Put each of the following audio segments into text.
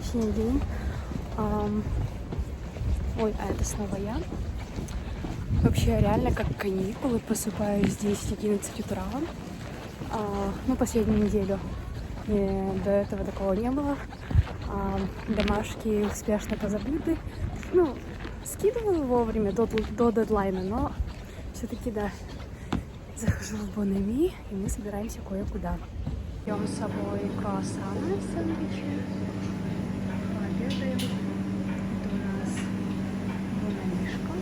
сегодняшний день. Ой, а это снова я. Вообще реально как каникулы, просыпаюсь здесь в 11 утра. Ну, последнюю неделю. И до этого такого не было. Домашки успешно позабыты. Ну, скидываю вовремя до дедлайна, но все-таки, да, захожу в Бон-Эми, и мы собираемся кое-куда. Берем с собой круассаны, сэндвичи. Пообедаем. Это у нас Бон-Эмишка.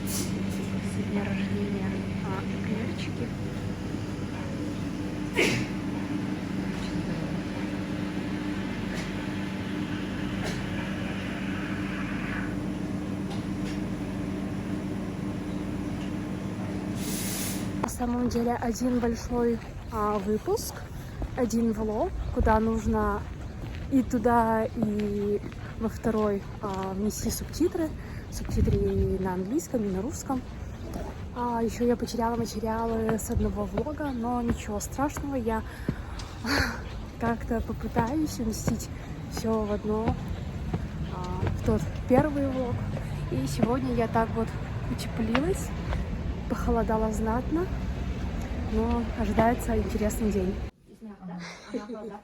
С дня рождения эклерчики. На самом деле один большой выпуск, один влог, куда нужно и туда, и во второй внести субтитры. Субтитры и на английском, и на русском. Еще я потеряла материалы с одного влога, но ничего страшного, я как-то попытаюсь уместить все в одно, в тот первый влог. И сегодня я так вот утеплилась, похолодало знатно, но ожидается интересный день. Как дела?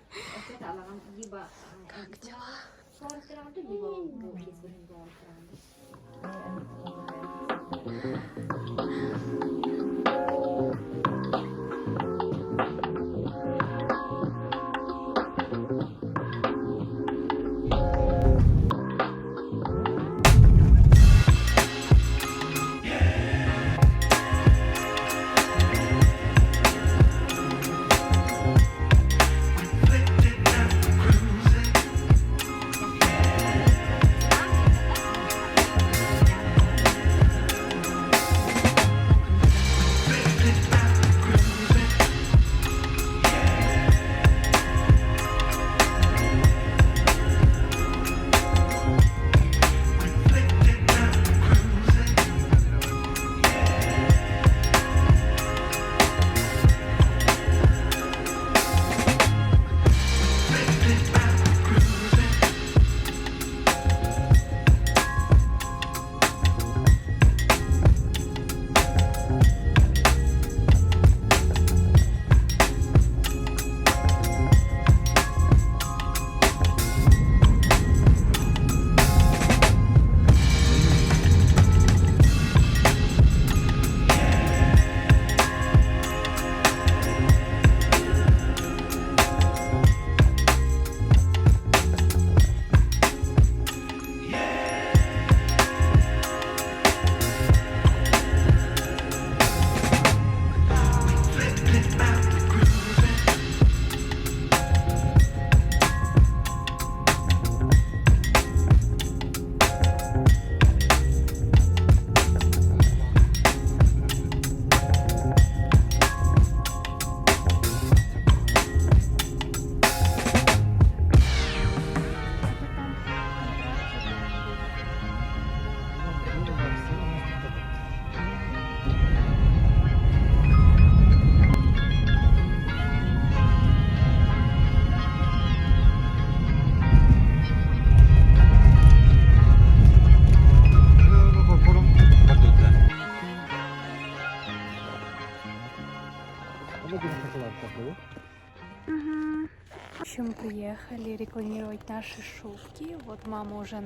В общем, приехали рекламировать наши шубки. Вот мама уже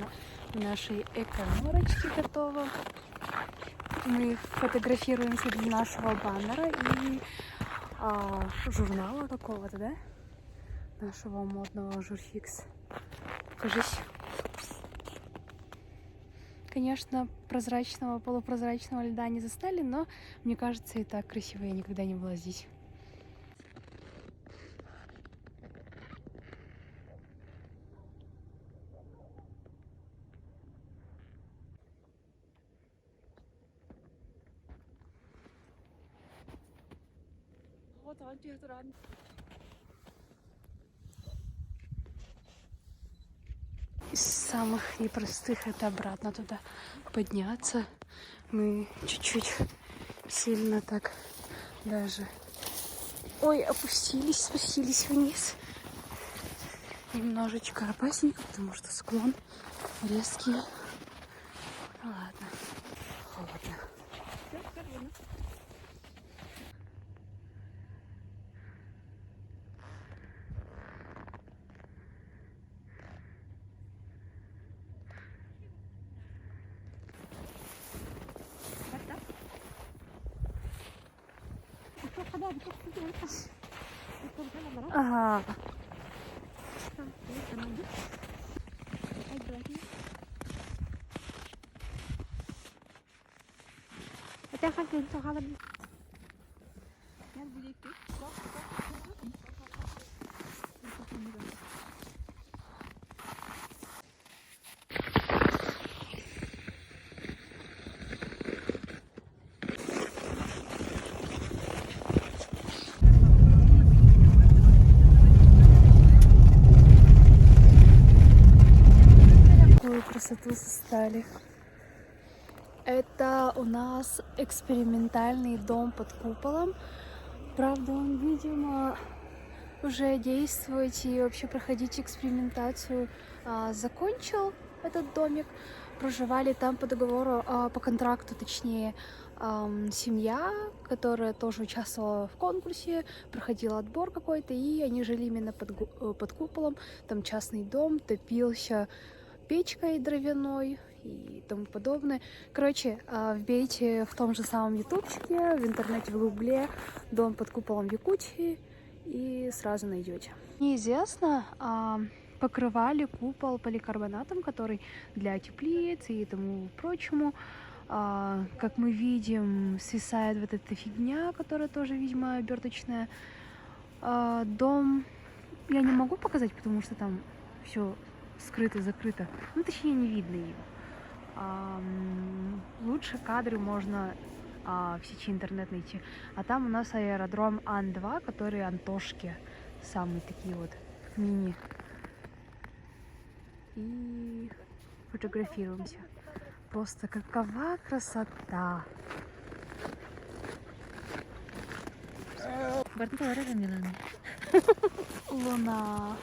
в нашей эко-норочке готова. Мы фотографируемся для нашего баннера и журнала какого-то, да? Нашего модного Журфикс. Покажись. Конечно, прозрачного, полупрозрачного льда не застали, но мне кажется, и так красиво. Я никогда не была здесь. Из самых непростых это обратно туда подняться. Мы чуть-чуть сильно так даже Ой, спустились вниз. Немножечко опасненько, потому что склон резкий. Ну ладно, холодно. Ага. Какую красоту создали. Это у нас экспериментальный дом под куполом. Правда, он, видимо, уже действовать и вообще проходить экспериментацию закончил этот домик. Проживали там по договору, по контракту, точнее, семья, которая тоже участвовала в конкурсе, проходила отбор какой-то, и они жили именно под куполом. Там частный дом, топился печкой дровяной и тому подобное. Короче, вбейте в том же самом ютубчике, в интернете, в гугле «Дом под куполом Якутии» и сразу найдете. Неизвестно, покрывали купол поликарбонатом, который для теплиц и тому прочему. Как мы видим, свисает вот эта фигня, которая тоже, видимо, оберточная. Дом я не могу показать, потому что там все скрыто, закрыто. Ну, точнее, не видно его. Лучше кадры можно в сети интернет найти. А там у нас аэродром Ан-2, который Антошки. Самые такие вот мини. И фотографируемся. Просто какова красота! Луна.